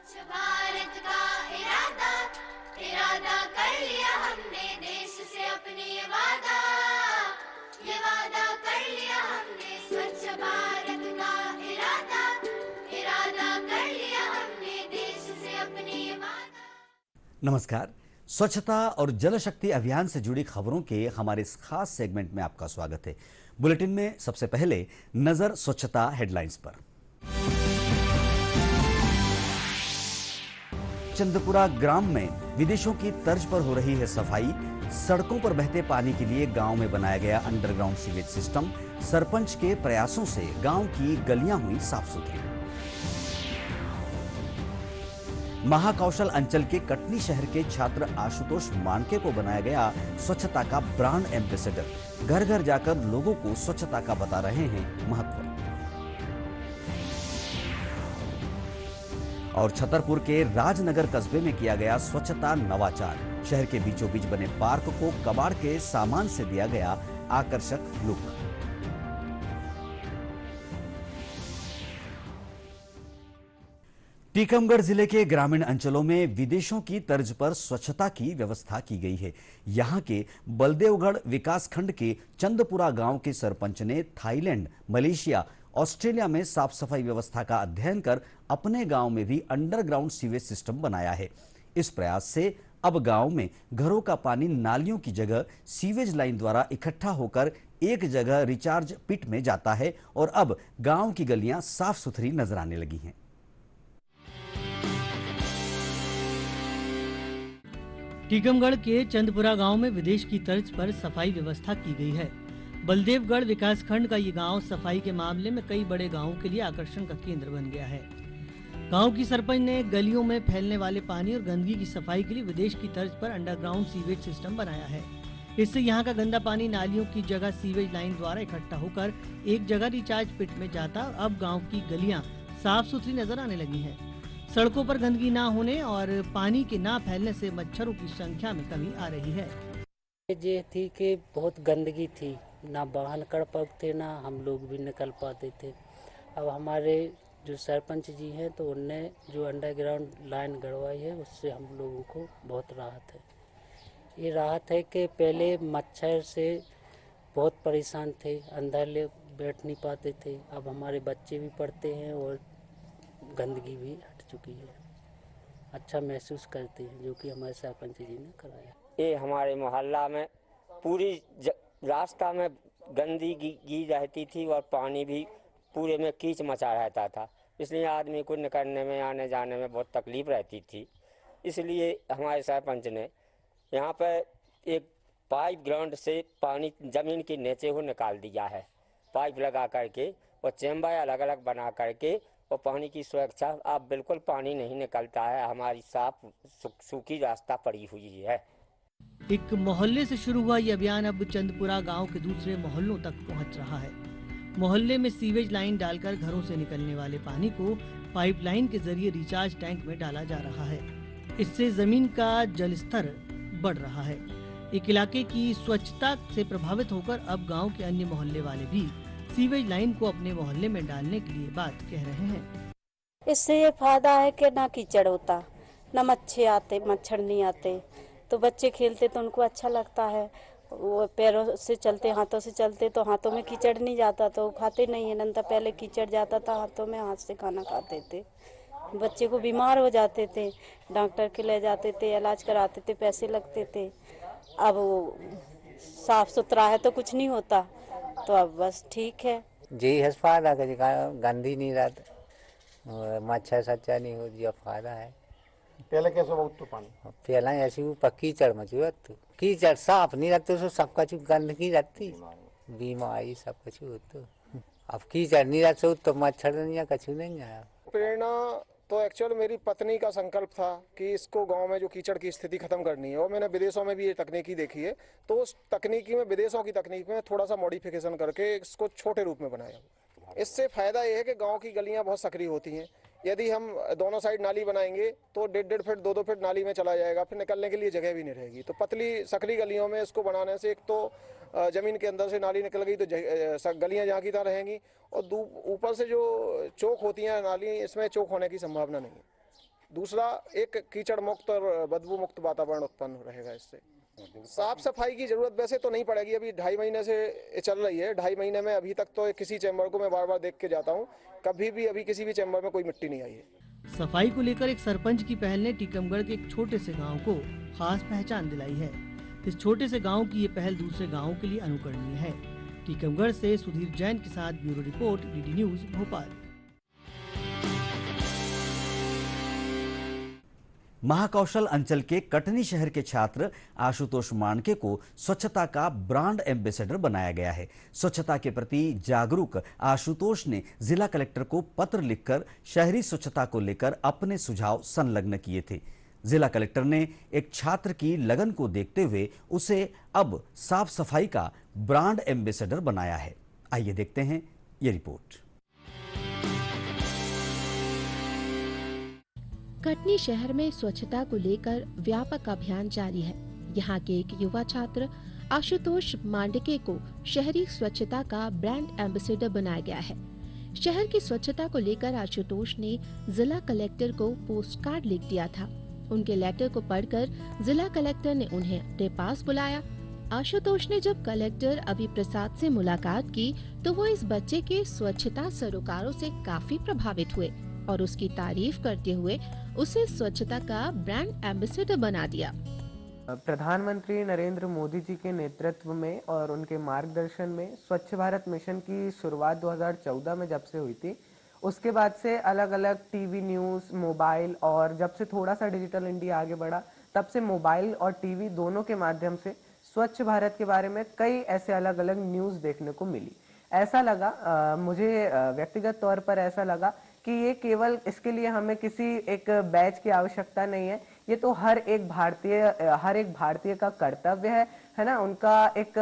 स्वच्छ भारत का इरादा इरादा कर लिया हमने देश से अपने ये वादा कर लिया हमने स्वच्छ भारत का इरादा इरादा कर लिया हमने देश से अपने ये वादा। नमस्कार। स्वच्छता और जल शक्ति अभियान से जुड़ी खबरों के हमारे इस खास सेगमेंट में आपका स्वागत है। बुलेटिन में सबसे पहले नजर स्वच्छता हेडलाइंस पर। चंदपुरा ग्राम में विदेशों की तर्ज पर हो रही है सफाई। सड़कों पर बहते पानी के लिए गांव में बनाया गया अंडरग्राउंड सीवेज सिस्टम। सरपंच के प्रयासों से गांव की गलियां हुई साफ सुथरी। महाकौशल अंचल के कटनी शहर के छात्र आशुतोष मानके को बनाया गया स्वच्छता का ब्रांड एम्बेसडर। घर घर जाकर लोगों को स्वच्छता का बता रहे हैं महत्व। और छतरपुर के राजनगर कस्बे में किया गया स्वच्छता नवाचार। शहर के बीचों बीच बने पार्क को कबाड़ के सामान से दिया गया आकर्षक लुक। टीकमगढ़ जिले के ग्रामीण अंचलों में विदेशों की तर्ज पर स्वच्छता की व्यवस्था की गई है। यहां के बलदेवगढ़ विकासखंड के चंदपुरा गांव के सरपंच ने थाईलैंड, मलेशिया, ऑस्ट्रेलिया में साफ सफाई व्यवस्था का अध्ययन कर अपने गांव में भी अंडरग्राउंड सीवेज सिस्टम बनाया है। इस प्रयास से अब गांव में घरों का पानी नालियों की जगह सीवेज लाइन द्वारा इकट्ठा होकर एक जगह रिचार्ज पिट में जाता है और अब गांव की गलियां साफ सुथरी नजर आने लगी हैं। टीकमगढ़ के चंदपुरा गांव में विदेश की तर्ज पर सफाई व्यवस्था की गई है। बलदेवगढ़ विकासखंड का ये गांव सफाई के मामले में कई बड़े गांवों के लिए आकर्षण का केंद्र बन गया है। गांव की सरपंच ने गलियों में फैलने वाले पानी और गंदगी की सफाई के लिए विदेश की तर्ज पर अंडरग्राउंड सीवेज सिस्टम बनाया है। इससे यहां का गंदा पानी नालियों की जगह सीवेज लाइन द्वारा इकट्ठा होकर एक जगह रिचार्ज पिट में जाता। अब गाँव की गलियाँ साफ सुथरी नजर आने लगी है। सड़कों पर गंदगी ना होने और पानी के ना फैलने से मच्छरों की संख्या में कमी आ रही है। ये थी कि बहुत गंदगी थी, ना बाहर निकल पाते ना हम लोग भी निकल पाते थे। अब हमारे जो सरपंच जी हैं तो उनने जो अंडरग्राउंड लाइन गड़वाई है उससे हम लोगों को बहुत राहत है। ये राहत है कि पहले मच्छर से बहुत परेशान थे, अंदर ले बैठ नहीं पाते थे। अब हमारे बच्चे भी पढ़ते हैं और गंदगी भी हट चुकी है। अच्छा महसूस करते हैं जो कि हमारे सरपंच जी ने कराया। ये हमारे मोहल्ला में पूरी रास्ता में गंदगी रहती थी और पानी भी पूरे में कीच मचा रहता था, इसलिए आदमी को निकलने में आने जाने में बहुत तकलीफ रहती थी। इसलिए हमारे सरपंच ने यहाँ पर एक पाइप ग्राउंड से पानी ज़मीन के नीचे को निकाल दिया है। पाइप लगा करके और चैम्बर अलग अलग बना करके और पानी की सुरक्षा, अब बिल्कुल पानी नहीं निकलता है। हमारी साफ सूखी रास्ता पड़ी हुई है। एक मोहल्ले से शुरू हुआ ये अभियान अब चंदपुरा गांव के दूसरे मोहल्लों तक पहुंच रहा है। मोहल्ले में सीवेज लाइन डालकर घरों से निकलने वाले पानी को पाइपलाइन के जरिए रिचार्ज टैंक में डाला जा रहा है। इससे जमीन का जल स्तर बढ़ रहा है। एक इलाके की स्वच्छता से प्रभावित होकर अब गाँव के अन्य मोहल्ले वाले भी सीवेज लाइन को अपने मोहल्ले में डालने के लिए बात कह रहे हैं। इससे ये फायदा है कि ना कीचड़ होता, ना मच्छर नहीं आते, तो बच्चे खेलते तो उनको अच्छा लगता है। वो पैरों से चलते, हाथों से चलते तो हाथों में कीचड़ नहीं जाता तो खाते नहीं है। नंतर पहले कीचड़ जाता था हाथों में, हाथ से खाना खाते थे, बच्चे को बीमार हो जाते थे, डॉक्टर के ले जाते थे, इलाज कराते थे, पैसे लगते थे। अब वो साफ सुथरा है तो कुछ नहीं होता, तो अब बस ठीक है जी। है फायदा गंदी नहीं रहता, मच्छर सच्चा नहीं हो दिया, फायदा है। पहले कैसे बहुत तो पानी पहला ऐसी ऊपर कीचड़ मचुआ, तो कीचड़ साफ नहीं रहते तो सब कुछ गंदगी रहती, बीमारी सब कुछ होता। अब कीचड़ नहीं रहते तो मच्छर नहीं कछु नहीं आया। प्रेरणा तो एक्चुअल मेरी पत्नी का संकल्प था कि इसको गांव में जो कीचड़ की स्थिति खत्म करनी है, और मैंने विदेशों में भी ये तकनीकी देखी है, तो उस तकनीकी में, विदेशों की तकनीक में थोड़ा सा मॉडिफिकेशन करके इसको छोटे रूप में बनाया। इससे फायदा ये है कि गांव की गलियां बहुत सक्रिय होती हैं। यदि हम दोनों साइड नाली बनाएंगे तो 1.5 फीट 2-2 फीट नाली में चला जाएगा, फिर निकलने के लिए जगह भी नहीं रहेगी। तो पतली सकरी गलियों में इसको बनाने से एक तो ज़मीन के अंदर से नाली निकल गई तो गलियां जहाँ की तरह रहेंगी, और ऊपर से जो चौक होती हैं नाली, इसमें चौक होने की संभावना नहीं है। दूसरा एक कीचड़ मुक्त और बदबू मुक्त वातावरण उत्पन्न रहेगा इससे। साफ सफाई की जरूरत वैसे तो नहीं पड़ेगी, अभी 2.5 महीने से चल रही है। 2.5 महीने में अभी तक तो किसी चैम्बर को मैं बार बार देख के जाता हूँ, कभी भी अभी किसी भी चैम्बर में कोई मिट्टी नहीं आई है। सफाई को लेकर एक सरपंच की पहल ने टीकमगढ़ के एक छोटे से गांव को खास पहचान दिलाई है। इस छोटे से गांव की ये पहल दूसरे गांवों के लिए अनुकरणीय है। टीकमगढ़ से सुधीर जैन के साथ bureau report, DD news Bhopal. Mahakaushal अंचल के कटनी शहर के छात्र आशुतोष मांडके को स्वच्छता का ब्रांड एम्बेसडर बनाया गया है। स्वच्छता के प्रति जागरूक आशुतोष ने जिला कलेक्टर को पत्र लिखकर शहरी स्वच्छता को लेकर अपने सुझाव संलग्न किए थे। जिला कलेक्टर ने एक छात्र की लगन को देखते हुए उसे अब साफ सफाई का ब्रांड एम्बेसडर बनाया है। आइए देखते हैं ये रिपोर्ट। कटनी शहर में स्वच्छता को लेकर व्यापक अभियान जारी है। यहाँ के एक युवा छात्र आशुतोष मांडके को शहरी स्वच्छता का ब्रांड एम्बेसडर बनाया गया है। शहर की स्वच्छता को लेकर आशुतोष ने जिला कलेक्टर को पोस्ट कार्ड लिख दिया था। उनके लेटर को पढ़कर जिला कलेक्टर ने उन्हें अपने पास बुलाया। आशुतोष ने जब कलेक्टर अभि प्रसाद से मुलाकात की तो वो इस बच्चे के स्वच्छता सरोकारों से काफी प्रभावित हुए और उसकी तारीफ करते हुए उसे स्वच्छता का ब्रांड एम्बेसडर बना दिया। प्रधानमंत्री नरेंद्र मोदी जी के नेतृत्व में और उनके मार्गदर्शन में स्वच्छ भारत मिशन की शुरुआत 2014 में जब से हुई थी, उसके बाद से अलग अलग टीवी न्यूज़, मोबाइल और जब से थोड़ा सा डिजिटल इंडिया आगे बढ़ा तब से मोबाइल और टीवी दोनों के माध्यम से स्वच्छ भारत के बारे में कई ऐसे अलग अलग न्यूज़ देखने को मिली। ऐसा लगा मुझे व्यक्तिगत तौर पर ऐसा लगा कि ये केवल इसके लिए हमें किसी एक बैच की आवश्यकता नहीं है, ये तो हर एक भारतीय का कर्तव्य है ना, उनका एक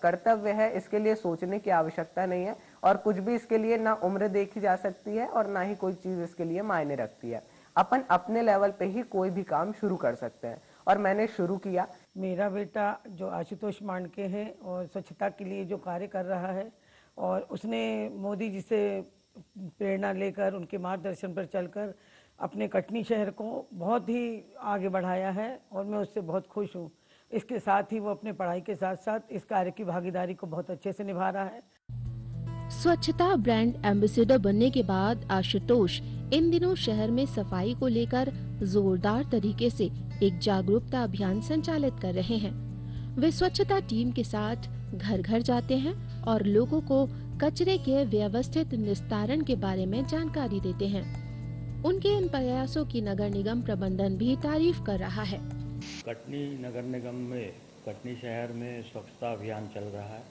कर्तव्य है। इसके लिए सोचने की आवश्यकता नहीं है और कुछ भी इसके लिए ना उम्र देखी जा सकती है और ना ही कोई चीज इसके लिए मायने रखती है। अपन अपने लेवल पे ही कोई भी काम शुरू कर सकते हैं और मैंने शुरू किया। मेरा बेटा जो आशुतोष मांडके है और स्वच्छता के लिए जो कार्य कर रहा है और उसने मोदी जी से प्रेरणा लेकर उनके मार्गदर्शन पर चलकर अपने कटनी शहर को बहुत ही आगे बढ़ाया है और मैं उससे बहुत खुश हूँ। इसके साथ ही वो अपने पढ़ाई के साथ साथ इस कार्य की भागीदारी को बहुत अच्छे से निभा रहा है। स्वच्छता ब्रांड एम्बेसडर बनने के बाद आशुतोष इन दिनों शहर में सफाई को लेकर जोरदार तरीके से एक जागरूकता अभियान संचालित कर रहे हैं। वे स्वच्छता टीम के साथ घर घर जाते हैं और लोगों को कचरे के व्यवस्थित निस्तारण के बारे में जानकारी देते हैं। उनके इन प्रयासों की नगर निगम प्रबंधन भी तारीफ कर रहा है। कटनी नगर निगम में कटनी शहर में स्वच्छता अभियान चल रहा है।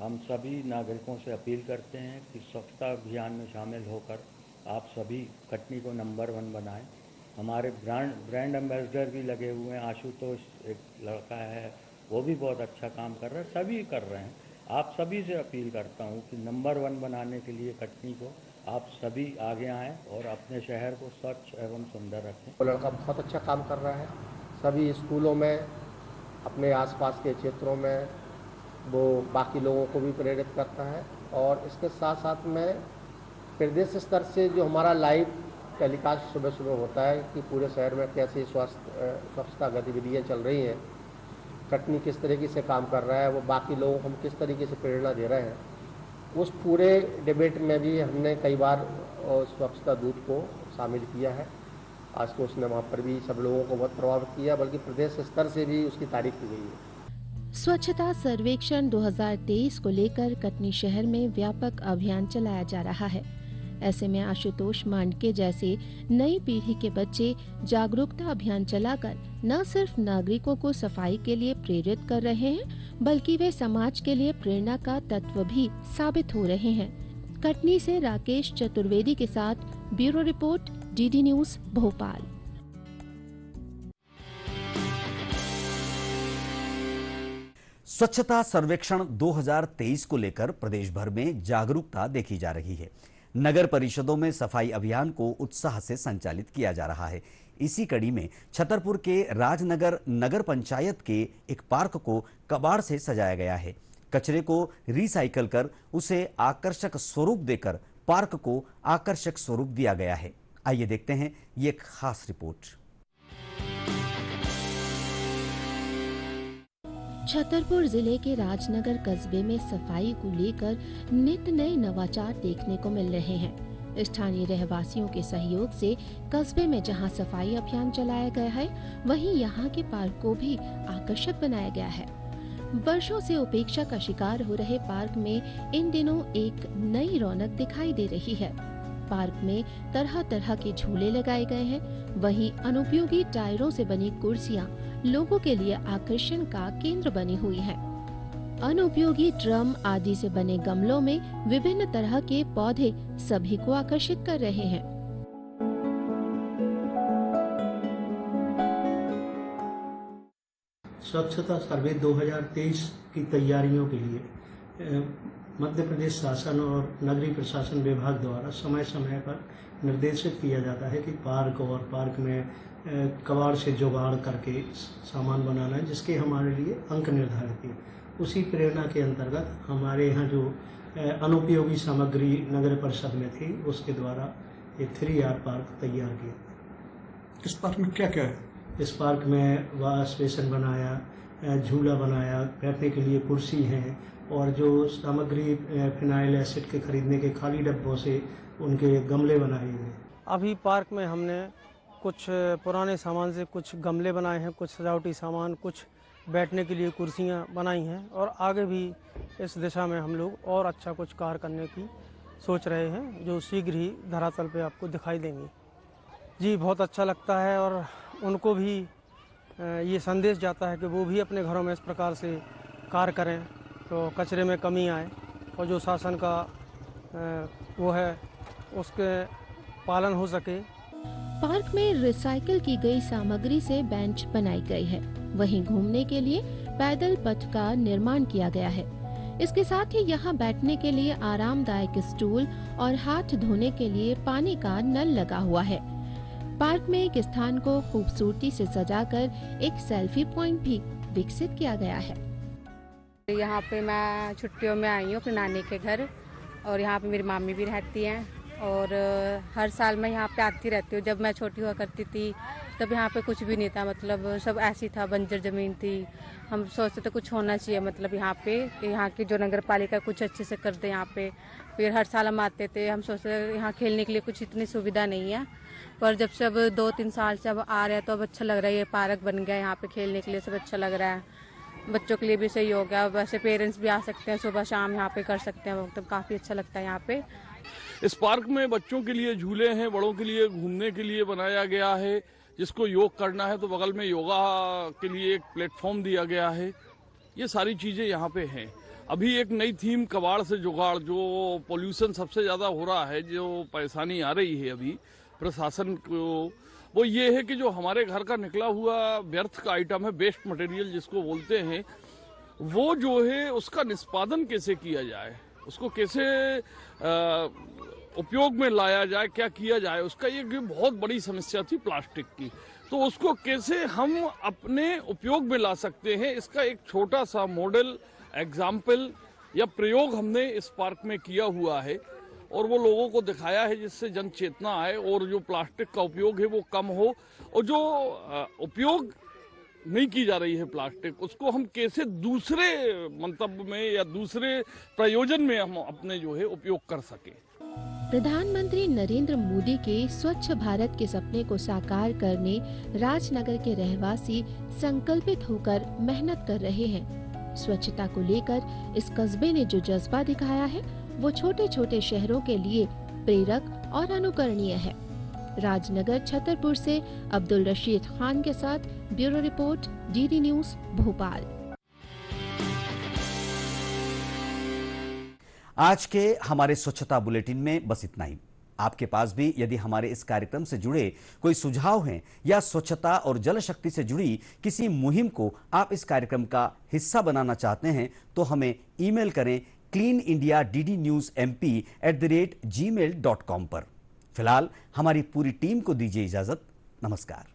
हम सभी नागरिकों से अपील करते हैं कि स्वच्छता अभियान में शामिल होकर आप सभी कटनी को नंबर 1 बनाएं। हमारे ब्रांड एम्बेसडर भी लगे हुए हैं। आशुतोष एक लड़का है, वो भी बहुत अच्छा काम कर रहा है, सभी कर रहे हैं। आप सभी से अपील करता हूं कि नंबर 1 बनाने के लिए कटनी को आप सभी आगे आएं और अपने शहर को स्वच्छ एवं सुंदर रखें। वो लड़का बहुत अच्छा काम कर रहा है। सभी स्कूलों में, अपने आसपास के क्षेत्रों में वो बाकी लोगों को भी प्रेरित करता है और इसके साथ साथ में प्रदेश स्तर से जो हमारा लाइव टेलीकास्ट सुबह सुबह होता है कि पूरे शहर में कैसी स्वच्छता गतिविधियाँ चल रही हैं, कटनी किस तरीके से काम कर रहा है, वो बाकी लोगों को हम किस तरीके से प्रेरणा दे रहे हैं, उस पूरे डिबेट में भी हमने कई बार स्वच्छता दूत को शामिल किया है। आज तो उसने वहाँ पर भी सब लोगों को बहुत प्रभावित किया, बल्कि प्रदेश स्तर से भी उसकी तारीफ की गई है। स्वच्छता सर्वेक्षण 2023 को लेकर कटनी शहर में व्यापक अभियान चलाया जा रहा है। ऐसे में आशुतोष मांडके जैसे नई पीढ़ी के बच्चे जागरूकता अभियान चलाकर न सिर्फ नागरिकों को सफाई के लिए प्रेरित कर रहे हैं, बल्कि वे समाज के लिए प्रेरणा का तत्व भी साबित हो रहे हैं। कटनी से राकेश चतुर्वेदी के साथ bureau report, DD news Bhopal. स्वच्छता सर्वेक्षण 2023 को लेकर प्रदेश भर में जागरूकता देखी जा रही है। नगर परिषदों में सफाई अभियान को उत्साह से संचालित किया जा रहा है। इसी कड़ी में छतरपुर के राजनगर नगर पंचायत के एक पार्क को कबाड़ से सजाया गया है। कचरे को रिसाइकल कर उसे आकर्षक स्वरूप देकर पार्क को आकर्षक स्वरूप दिया गया है। आइए देखते हैं ये एक खास रिपोर्ट। छतरपुर जिले के राजनगर कस्बे में सफाई को लेकर नित नए नवाचार देखने को मिल रहे हैं। स्थानीय रहवासियों के सहयोग से कस्बे में जहां सफाई अभियान चलाया गया है, वहीं यहां के पार्क को भी आकर्षक बनाया गया है। वर्षों से उपेक्षा का शिकार हो रहे पार्क में इन दिनों एक नई रौनक दिखाई दे रही है। पार्क में तरह तरह के झूले लगाए गए हैं, वहीं अनुपयोगी टायरों से बनी कुर्सियां लोगों के लिए आकर्षण का केंद्र बनी हुई हैं। अनुपयोगी ड्रम आदि से बने गमलों में विभिन्न तरह के पौधे सभी को आकर्षित कर रहे हैं। स्वच्छता सर्वे 2023 की तैयारियों के लिए मध्य प्रदेश शासन और नगरीय प्रशासन विभाग द्वारा समय समय पर निर्देशित किया जाता है कि पार्क और पार्क में कबाड़ से जुगाड़ करके सामान बनाना है, जिसके हमारे लिए अंक निर्धारित है। उसी प्रेरणा के अंतर्गत हमारे यहाँ जो अनुपयोगी सामग्री नगर परिषद में थी, उसके द्वारा ये 3R पार्क तैयार किया। इस पार्क में क्या क्या है? इस पार्क में वॉश बेसिन बनाया, झूला बनाया, बैठने के लिए कुर्सी हैं, और जो सामग्री फिनाइल एसिड के खरीदने के खाली डब्बों से उनके गमले बनाए हैं। अभी पार्क में हमने कुछ पुराने सामान से कुछ गमले बनाए हैं, कुछ सजावटी सामान, कुछ बैठने के लिए कुर्सियां बनाई हैं, और आगे भी इस दिशा में हम लोग और अच्छा कुछ कार्य करने की सोच रहे हैं, जो शीघ्र ही धरातल पे आपको दिखाई देंगी। जी, बहुत अच्छा लगता है, और उनको भी ये संदेश जाता है कि वो भी अपने घरों में इस प्रकार से कार्य करें तो कचरे में कमी आए, और जो शासन का वो है उसके पालन हो सके। पार्क में रिसाइकिल की गई सामग्री से बेंच बनाई गई है, वहीं घूमने के लिए पैदल पथ का निर्माण किया गया है। इसके साथ ही यहाँ बैठने के लिए आरामदायक स्टूल और हाथ धोने के लिए पानी का नल लगा हुआ है। पार्क में एक स्थान को खूबसूरती से सजाकर एक सेल्फी पॉइंट भी विकसित किया गया है। यहाँ पे मैं छुट्टियों में आई हूँ अपने नानी के घर, और यहाँ पे मेरी मामी भी रहती हैं, और हर साल मैं यहाँ पे आती रहती हूँ। जब मैं छोटी हुआ करती थी तब यहाँ पे कुछ भी नहीं था, मतलब सब ऐसी था, बंजर ज़मीन थी। हम सोचते थे कुछ होना चाहिए, मतलब यहाँ पे यहाँ की जो नगर पालिका कुछ अच्छे से कर दे यहाँ पे। फिर हर साल हम आते थे, हम सोचते थे यहाँ खेलने के लिए कुछ इतनी सुविधा नहीं है, पर जब से अब 2-3 साल से अब आ रहे हैं तो अब अच्छा लग रहा है। ये पार्क बन गया, यहाँ पे खेलने के लिए सब अच्छा लग रहा है, बच्चों के लिए भी सही हो गया। वैसे पेरेंट्स भी आ सकते हैं, सुबह शाम यहाँ पे कर सकते हैं, मतलब काफ़ी अच्छा लगता है यहाँ पे। इस पार्क में बच्चों के लिए झूले हैं, बड़ों के लिए घूमने के लिए बनाया गया है। जिसको योग करना है तो बगल में योगा के लिए एक प्लेटफॉर्म दिया गया है। ये सारी चीज़ें यहाँ पे हैं। अभी एक नई थीम कबाड़ से जुगाड़, जो पोल्यूशन सबसे ज़्यादा हो रहा है, जो परेशानी आ रही है अभी प्रशासन को, वो ये है कि जो हमारे घर का निकला हुआ व्यर्थ का आइटम है, वेस्ट मटेरियल जिसको बोलते हैं, वो जो है उसका निष्पादन कैसे किया जाए, उसको कैसे उपयोग में लाया जाए, क्या किया जाए। उसका एक बहुत बड़ी समस्या थी प्लास्टिक की, तो उसको कैसे हम अपने उपयोग में ला सकते हैं, इसका एक छोटा सा मॉडल, एग्जाम्पल या प्रयोग हमने इस पार्क में किया हुआ है, और वो लोगों को दिखाया है, जिससे जन चेतना आए और जो प्लास्टिक का उपयोग है वो कम हो, और जो उपयोग नहीं की जा रही है प्लास्टिक, उसको हम कैसे दूसरे मंतव्य में या दूसरे प्रयोजन में हम अपने जो है उपयोग कर सके। प्रधानमंत्री नरेंद्र मोदी के स्वच्छ भारत के सपने को साकार करने राजनगर के रहवासी संकल्पित होकर मेहनत कर रहे हैं। स्वच्छता को लेकर इस कस्बे ने जो जज्बा दिखाया है, वो छोटे छोटे शहरों के लिए प्रेरक और अनुकरणीय है। राजनगर छतरपुर से अब्दुल रशीद खान के साथ bureau report, DD news Bhopal. आज के हमारे स्वच्छता बुलेटिन में बस इतना ही। आपके पास भी यदि हमारे इस कार्यक्रम से जुड़े कोई सुझाव हैं या स्वच्छता और जल शक्ति से जुड़ी किसी मुहिम को आप इस कार्यक्रम का हिस्सा बनाना चाहते हैं, तो हमें ईमेल करें cleanindiaddnewsmp@gmail.com पर। फिलहाल हमारी पूरी टीम को दीजिए इजाजत। नमस्कार।